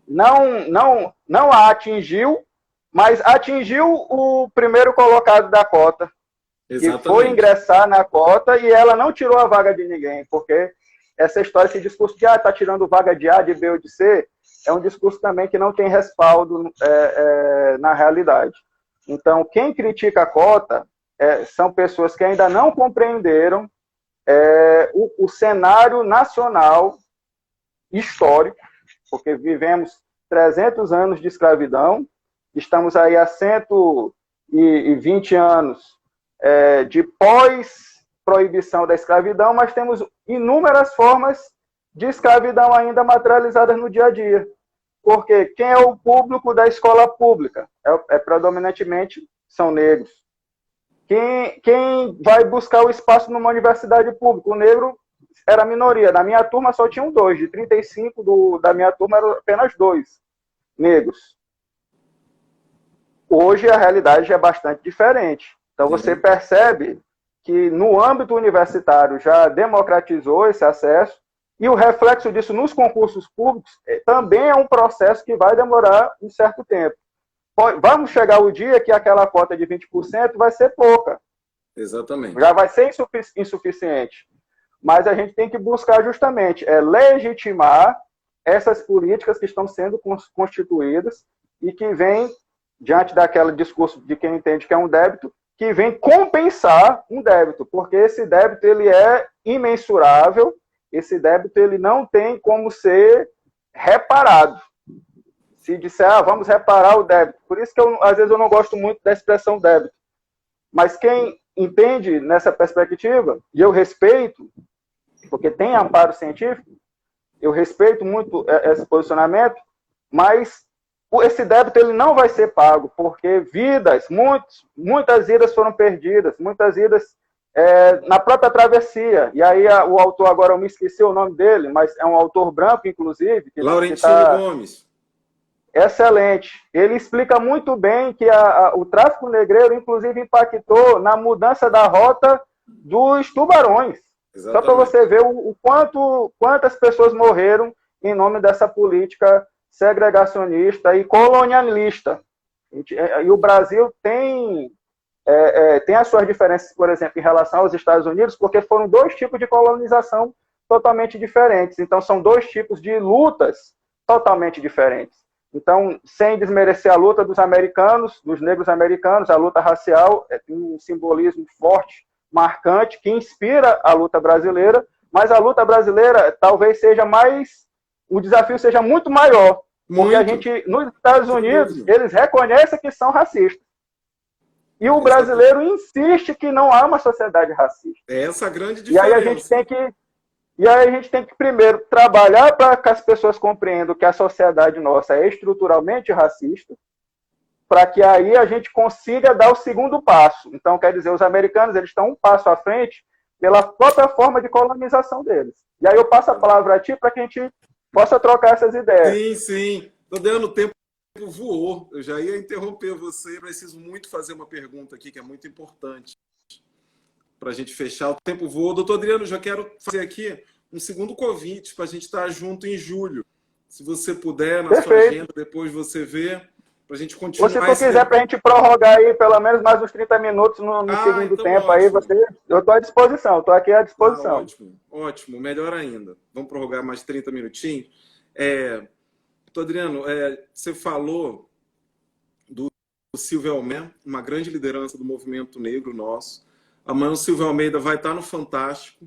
não a atingiu, mas atingiu o primeiro colocado da cota. Exatamente. Que foi ingressar na cota e ela não tirou a vaga de ninguém, porque essa história, esse discurso de está tirando vaga de A, de B ou de C, é um discurso também que não tem respaldo na realidade. Então, quem critica a cota são pessoas que ainda não compreenderam o cenário nacional histórico, porque vivemos 300 anos de escravidão, estamos aí há 120 anos de pós-proibição da escravidão, mas temos inúmeras formas de escravidão ainda materializadas no dia a dia. Porque quem é o público da escola pública? Predominantemente são negros. Quem vai buscar o espaço numa universidade pública? O negro era a minoria. Na minha turma só tinham 2. De 35 da minha turma eram apenas 2 negros. Hoje a realidade é bastante diferente. Então você percebe que no âmbito universitário já democratizou esse acesso e o reflexo disso nos concursos públicos também é um processo que vai demorar um certo tempo. Vamos chegar o dia que aquela cota de 20% vai ser pouca. Exatamente. Já vai ser insuficiente. Mas a gente tem que buscar justamente legitimar essas políticas que estão sendo constituídas e que vêm, diante daquele discurso de quem entende que é um débito, que vem compensar um débito, porque esse débito ele é imensurável, esse débito ele não tem como ser reparado. Se disser, vamos reparar o débito. Por isso que às vezes eu não gosto muito da expressão débito. Mas quem entende nessa perspectiva, e eu respeito, porque tem amparo científico, eu respeito muito esse posicionamento, mas esse débito ele não vai ser pago, porque vidas, muitas vidas foram perdidas, muitas vidas na própria travessia. E aí o autor, agora eu me esqueci o nome dele, mas é um autor branco, inclusive. Laurentino Gomes. Excelente. Ele explica muito bem que o tráfico negreiro, inclusive, impactou na mudança da rota dos tubarões. Exatamente. Só para você ver quantas pessoas morreram em nome dessa política segregacionista e colonialista. E o Brasil tem as suas diferenças, por exemplo, em relação aos Estados Unidos, porque foram 2 tipos de colonização totalmente diferentes. Então, são 2 tipos de lutas totalmente diferentes. Então, sem desmerecer a luta dos americanos, dos negros americanos, a luta racial tem um simbolismo forte, marcante, que inspira a luta brasileira, mas a luta brasileira talvez seja o desafio seja muito maior, porque a gente, nos Estados Unidos, eles reconhecem que são racistas. E o brasileiro insiste que não há uma sociedade racista. É essa a grande diferença. E aí a gente tem que primeiro trabalhar para que as pessoas compreendam que a sociedade nossa é estruturalmente racista, para que aí a gente consiga dar o segundo passo. Então, quer dizer, os americanos eles estão um passo à frente pela própria forma de colonização deles. E aí eu passo a palavra a ti para que a gente possa trocar essas ideias. Sim, sim. Estou dando tempo, voou. Eu já ia interromper você. Preciso muito fazer uma pergunta aqui que é muito importante para a gente fechar. O tempo voou. Doutor Adriano, já quero fazer aqui um segundo convite para a gente estar junto em julho. Se você puder, na sua agenda, depois você vê, para a gente continuar. Ou se tu quiser para a gente prorrogar aí pelo menos mais uns 30 minutos no segundo então tempo, ótimo. Aí eu estou à disposição, estou aqui à disposição. Ótimo, ótimo, melhor ainda. Vamos prorrogar mais 30 minutinhos. Doutor Adriano, você falou Silvio Almeida, uma grande liderança do movimento negro nosso. Amanhã o Silvio Almeida vai estar no Fantástico.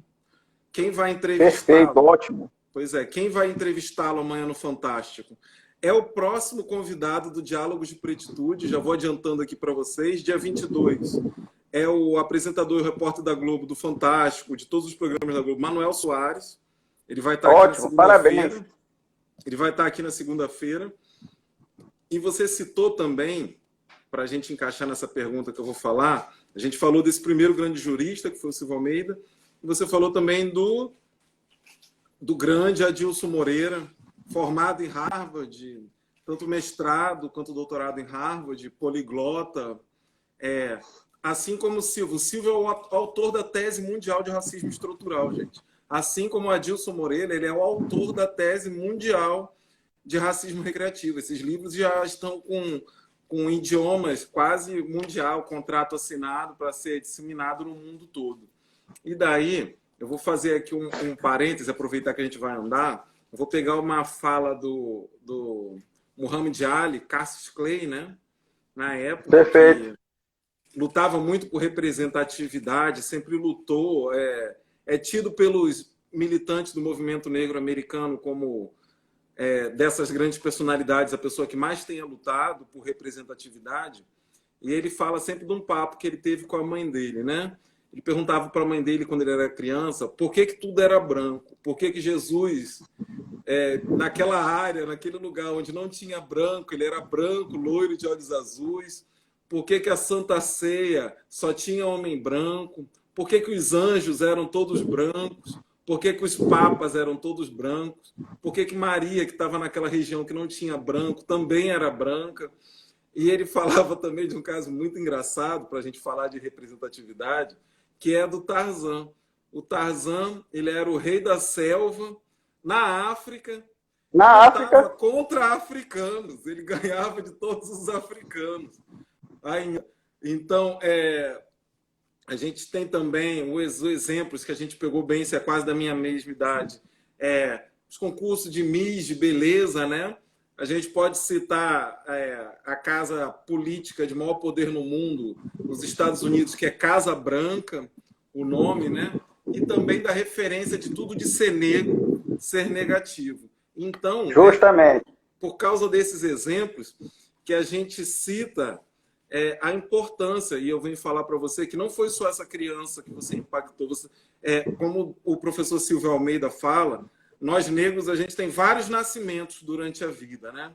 Quem vai entrevistá-lo? Perfeito, ótimo. Pois é, quem vai entrevistá-lo amanhã no Fantástico? É o próximo convidado do Diálogos de Pretitude, já vou adiantando aqui para vocês, dia 22. É o apresentador e repórter da Globo, do Fantástico, de todos os programas da Globo, Manuel Soares. Ele vai estar aqui na Ótimo, parabéns. segunda-feira. Ele vai estar aqui na segunda-feira. E você citou também, para a gente encaixar nessa pergunta que eu vou falar, a gente falou desse primeiro grande jurista, que foi o Silvio Almeida, e você falou também do grande Adilson Moreira, formado em Harvard, tanto mestrado quanto doutorado em Harvard, poliglota, assim como o Silvio. O Silvio é o autor da tese mundial de racismo estrutural, gente. Assim como o Adilson Moreira, ele é o autor da tese mundial de racismo recreativo. Esses livros já estão com idiomas quase mundial, contrato assinado para ser disseminado no mundo todo. E daí, eu vou fazer aqui um parêntese, aproveitar que a gente vai andar, eu vou pegar uma fala do Muhammad Ali, Cassius Clay, né? Na época, perfeito, que lutava muito por representatividade, sempre lutou, é tido pelos militantes do movimento negro americano como dessas grandes personalidades, a pessoa que mais tenha lutado por representatividade. E ele fala sempre de um papo que ele teve com a mãe dele, né? Ele perguntava para a mãe dele, quando ele era criança, por que tudo era branco? Por que Jesus, naquela área, naquele lugar onde não tinha branco, ele era branco, loiro, de olhos azuis? Por que a Santa Ceia só tinha homem branco? Por que os anjos eram todos brancos? Por que os papas eram todos brancos? Por que Maria, que estava naquela região que não tinha branco, também era branca? E ele falava também de um caso muito engraçado, para a gente falar de representatividade, que é do Tarzan. O Tarzan, ele era o rei da selva na África. Na África, contra africanos. Ele ganhava de todos os africanos. Aí, então, a gente tem também os exemplos que a gente pegou bem, isso é quase da minha mesma idade. Os concursos de Miss, de beleza, né? A gente pode citar a casa política de maior poder no mundo, os Estados Unidos, que é Casa Branca, o nome, né? E também da referência de tudo de ser negro, ser negativo. Então, justamente, por causa desses exemplos, que a gente cita a importância, e eu venho falar para você que não foi só essa criança que você impactou, como o professor Silvio Almeida fala, nós negros, a gente tem vários nascimentos durante a vida, né?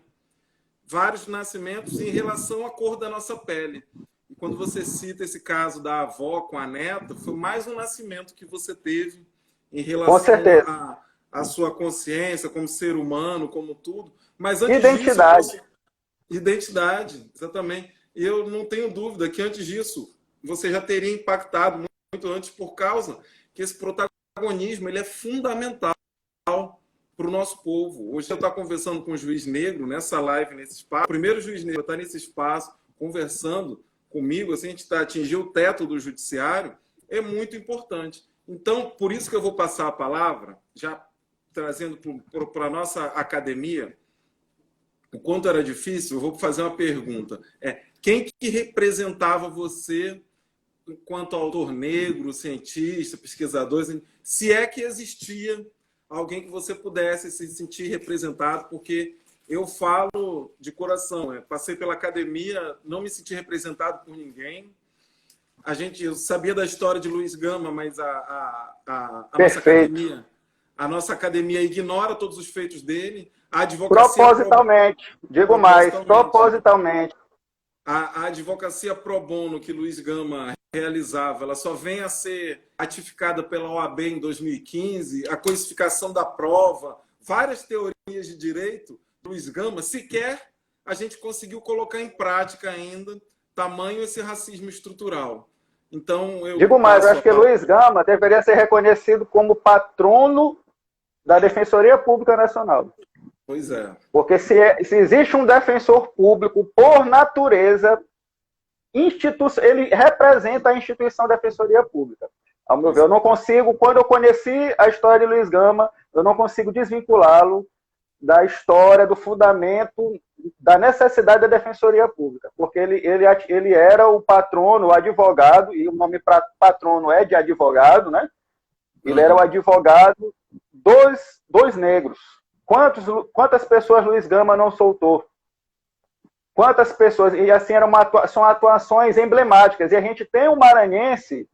Vários nascimentos em relação à cor da nossa pele. E quando você cita esse caso da avó com a neta, foi mais um nascimento que você teve em relação à sua consciência, como ser humano, como tudo. Mas antes disso, identidade, exatamente. E eu não tenho dúvida que antes disso você já teria impactado muito antes, por causa que esse protagonismo ele é fundamental para o nosso povo. Hoje eu estou conversando com um juiz negro nessa live, nesse espaço. O primeiro juiz negro está nesse espaço conversando comigo, assim, a gente atingiu o teto do judiciário, é muito importante. Então, por isso que eu vou passar a palavra, já trazendo para a nossa academia, o quanto era difícil, eu vou fazer uma pergunta. Quem que representava você enquanto autor negro, cientista, pesquisador, se é que existia alguém que você pudesse se sentir representado, porque eu falo de coração, passei pela academia, não me senti representado por ninguém. Eu sabia da história de Luiz Gama, mas a nossa academia ignora todos os feitos dele. A advocacia propositalmente, digo mais, propositalmente. A advocacia pro bono que Luiz Gama realizava, ela só vem a ser ratificada pela OAB em 2015, a codificação da prova, várias teorias de direito, Luiz Gama, sequer a gente conseguiu colocar em prática ainda, tamanho esse racismo estrutural. Então, digo mais, eu acho que Luiz Gama deveria ser reconhecido como patrono da Defensoria Pública Nacional. Pois é. Porque se existe um defensor público, por natureza, ele representa a instituição Defensoria Pública. Ao meu ver, eu não consigo, quando eu conheci a história de Luiz Gama, eu não consigo desvinculá-lo da história, do fundamento, da necessidade da defensoria pública, porque ele era o patrono, o advogado, e o nome patrono é de advogado, né? Ele era o advogado dos negros. Quantas pessoas Luiz Gama não soltou? Quantas pessoas? E assim, são atuações emblemáticas. E a gente tem um maranhense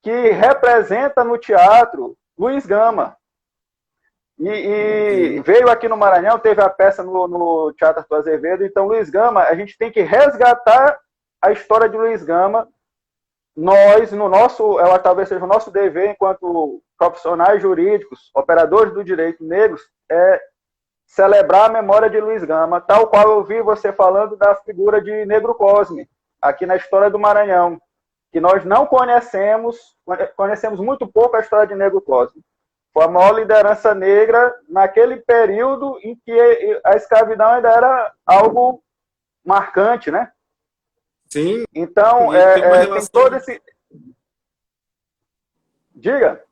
que representa no teatro Luiz Gama. E veio aqui no Maranhão, teve a peça no Teatro Arthur Azevedo. Então, Luiz Gama, a gente tem que resgatar a história de Luiz Gama. Nós, ela talvez seja o nosso dever, enquanto profissionais jurídicos, operadores do direito negros, é celebrar a memória de Luiz Gama, tal qual eu vi você falando da figura de Negro Cosme, aqui na história do Maranhão, que nós não conhecemos muito pouco a história de Negro Cosme. Foi a maior liderança negra naquele período em que a escravidão ainda era algo marcante, né? Sim. Então, tem todo esse... Diga.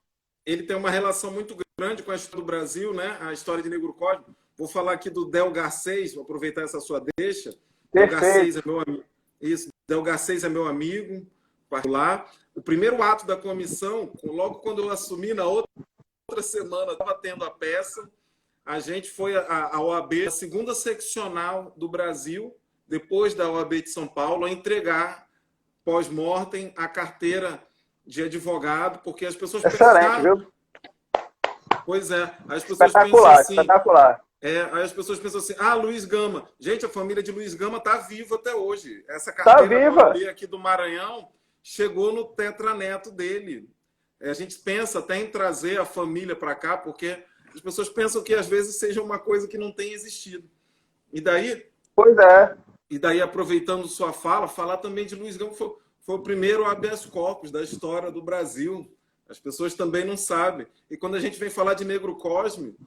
Ele tem uma relação muito grande com a história do Brasil, né? A história de Negro Cosme. Vou falar aqui do Del Garcês, vou aproveitar essa sua deixa. Del Garcês é meu amigo. Isso, Del Garcês é meu amigo particular. O primeiro ato da comissão, logo quando eu assumi, na outra semana, estava tendo a peça. A gente foi à OAB, a segunda seccional do Brasil, depois da OAB de São Paulo, a entregar pós-mortem a carteira de advogado, porque as pessoas pensaram... Viu? Pois é, as pessoas pensam assim... Espetacular. Aí as pessoas pensam assim, Luiz Gama. Gente, a família de Luiz Gama está viva até hoje. Essa carteira da OAB aqui do Maranhão chegou no tetraneto dele. A gente pensa até em trazer a família para cá, porque as pessoas pensam que às vezes seja uma coisa que não tem existido. E daí... Pois é. E daí, aproveitando sua fala, falar também de Luiz Gama, foi o primeiro habeas corpus da história do Brasil. As pessoas também não sabem. E quando a gente vem falar de Negro Cosme,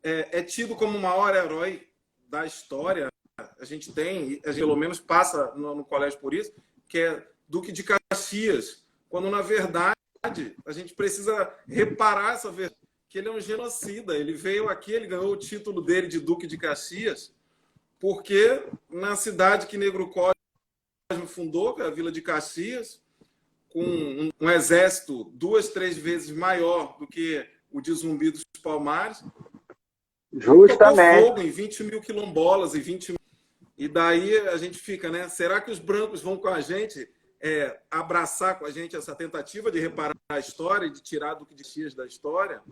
é tido como o maior herói da história. A gente pelo menos passa no colégio por isso, que é Duque de Caxias, quando, na verdade, a gente precisa reparar essa verdade, que ele é um genocida. Ele veio aqui, ele ganhou o título dele de Duque de Caxias, porque na cidade que Negro Cosme fundou, que é a Vila de Caxias, com um exército 2, 3 vezes maior do que o de Zumbi dos Palmares, justamente, fogo em 20 mil quilombolas e daí a gente fica, né? Será que os brancos vão com a gente abraçar com a gente essa tentativa de reparar a história, de tirar Duque de Caxias da história?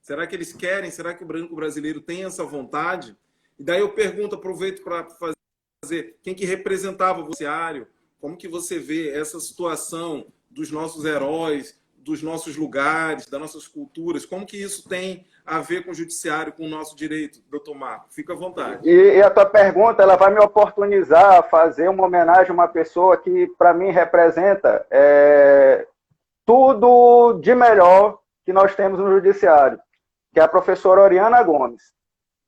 Será que eles querem? Será que o branco brasileiro tem essa vontade? E daí eu pergunto, aproveito para fazer, quem que representava o judiciário? Como que você vê essa situação dos nossos heróis, dos nossos lugares, das nossas culturas? Como que isso tem a ver com o judiciário, com o nosso direito, doutor Marco? Fica à vontade. E a tua pergunta, ela vai me oportunizar a fazer uma homenagem a uma pessoa que, para mim, representa tudo de melhor que nós temos no judiciário, que é a professora Oriana Gomes.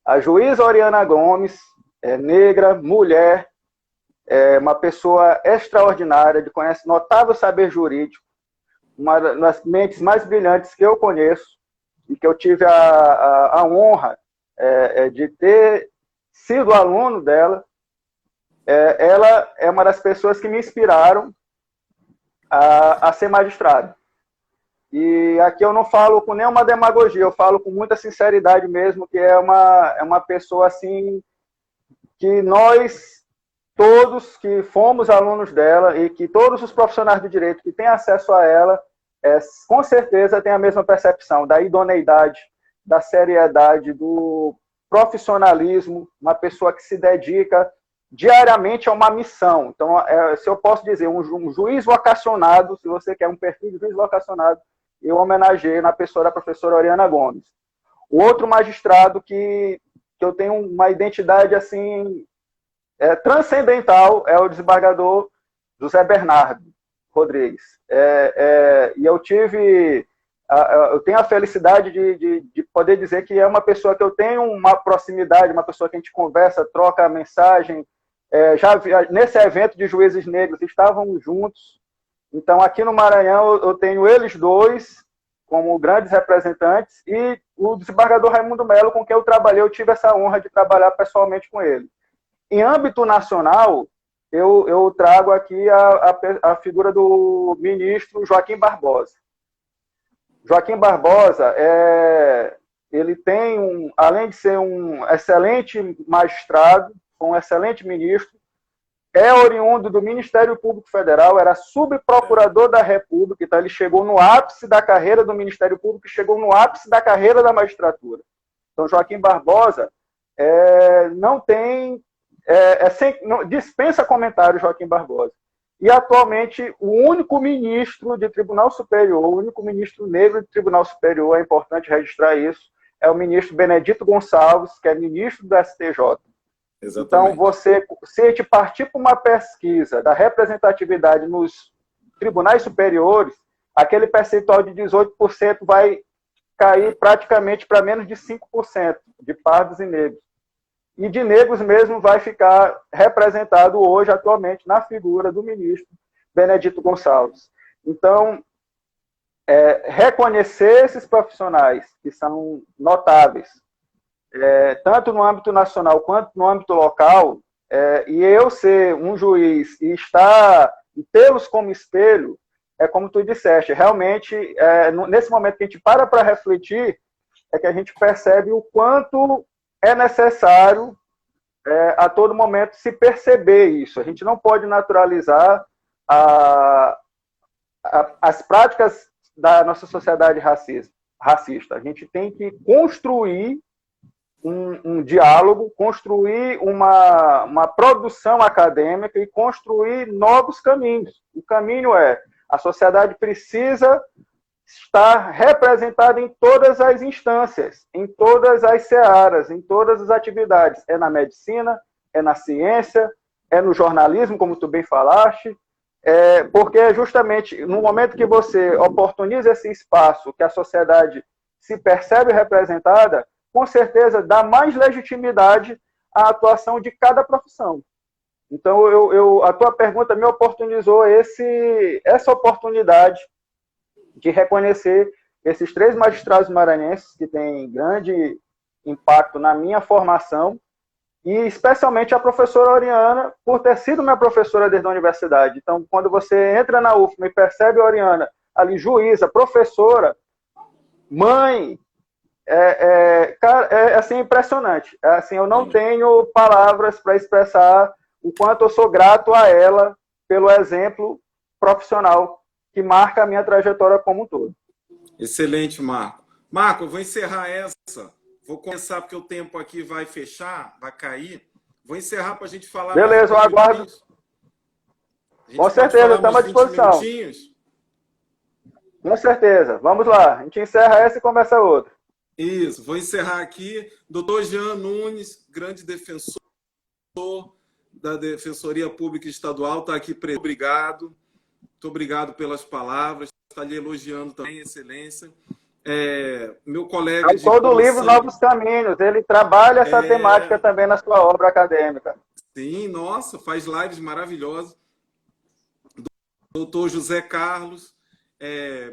A juíza Oriana Gomes é negra, mulher, é uma pessoa extraordinária, conhece notável saber jurídico, uma das mentes mais brilhantes que eu conheço e que eu tive a honra de ter sido aluno dela. Ela é uma das pessoas que me inspiraram a ser magistrado. E aqui eu não falo com nenhuma demagogia, eu falo com muita sinceridade mesmo, que é uma pessoa assim que nós todos que fomos alunos dela e que todos os profissionais do direito que têm acesso a ela, com certeza têm a mesma percepção da idoneidade, da seriedade, do profissionalismo, uma pessoa que se dedica diariamente a uma missão. Então, se eu posso dizer, um juiz vocacionado, se você quer um perfil de juiz vocacionado, eu homenageei na pessoa da professora Oriana Gomes. O outro magistrado que eu tenho uma identidade assim transcendental é o desembargador José Bernardo Rodrigues. E eu tenho a felicidade de poder dizer que é uma pessoa que eu tenho uma proximidade, uma pessoa que a gente conversa, troca mensagem. Nesse evento de juízes negros, estávamos juntos. Então, aqui no Maranhão, eu tenho eles dois como grandes representantes, e o desembargador Raimundo Melo, com quem eu trabalhei, eu tive essa honra de trabalhar pessoalmente com ele. Em âmbito nacional, eu trago aqui a figura do ministro Joaquim Barbosa. Joaquim Barbosa, ele tem, além de ser um excelente magistrado, um excelente ministro, é oriundo do Ministério Público Federal, era subprocurador da República, então ele chegou no ápice da carreira do Ministério Público e chegou no ápice da carreira da magistratura. Então, Joaquim Barbosa não tem... dispensa comentários, Joaquim Barbosa. E, atualmente, o único ministro de Tribunal Superior, o único ministro negro de Tribunal Superior, é importante registrar isso, é o ministro Benedito Gonçalves, que é ministro do STJ. Exatamente. Então, se a gente partir para uma pesquisa da representatividade nos tribunais superiores, aquele percentual de 18% vai cair praticamente para menos de 5% de pardos e negros. E de negros mesmo vai ficar representado hoje, atualmente, na figura do ministro Benedito Gonçalves. Então, reconhecer esses profissionais que são notáveis, tanto no âmbito nacional quanto no âmbito local, e eu ser um juiz e tê-los como espelho, é como tu disseste, realmente, nesse momento que a gente para refletir, é que a gente percebe o quanto é necessário, a todo momento, se perceber isso. A gente não pode naturalizar as práticas da nossa sociedade racista. A gente tem que construir um diálogo, construir uma produção acadêmica e construir novos caminhos. O caminho a sociedade precisa estar representada em todas as instâncias, em todas as searas, em todas as atividades. É na medicina, é na ciência, é no jornalismo, como tu bem falaste, porque justamente no momento que você oportuniza esse espaço, que a sociedade se percebe representada, com certeza dá mais legitimidade à atuação de cada profissão. Então, a tua pergunta me oportunizou essa oportunidade de reconhecer esses 3 magistrados maranhenses que têm grande impacto na minha formação, e especialmente a professora Oriana, por ter sido minha professora desde a universidade. Então, quando você entra na UFMA e percebe a Oriana ali, juíza, professora, mãe, assim, impressionante. Assim, eu não tenho palavras para expressar o quanto eu sou grato a ela pelo exemplo profissional que marca a minha trajetória como um todo. Excelente, Marco. Marco, eu vou encerrar essa. Vou começar porque o tempo aqui vai fechar, vai cair. Vou encerrar para a gente falar... Beleza, eu aguardo. Com certeza, estamos à disposição. Com certeza. Vamos lá. A gente encerra essa e começa outra. Isso. Vou encerrar aqui. Doutor Jean Nunes, grande defensor da Defensoria Pública Estadual, está aqui presente. Obrigado. Muito obrigado pelas palavras. Está lhe elogiando também, excelência. Meu colega... Autor do livro Novos Caminhos. Ele trabalha essa temática também na sua obra acadêmica. Sim, nossa, faz lives maravilhosas. Doutor José Carlos,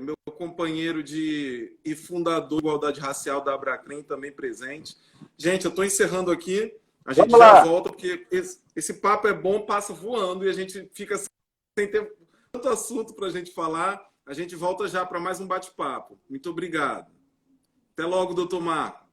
meu companheiro e fundador da Igualdade Racial da Abracrim, também presente. Gente, eu estou encerrando aqui. A gente já volta, porque esse papo é bom, passa voando e a gente fica sem ter tanto assunto para a gente falar. A gente volta já para mais um bate-papo. Muito obrigado. Até logo, doutor Marco.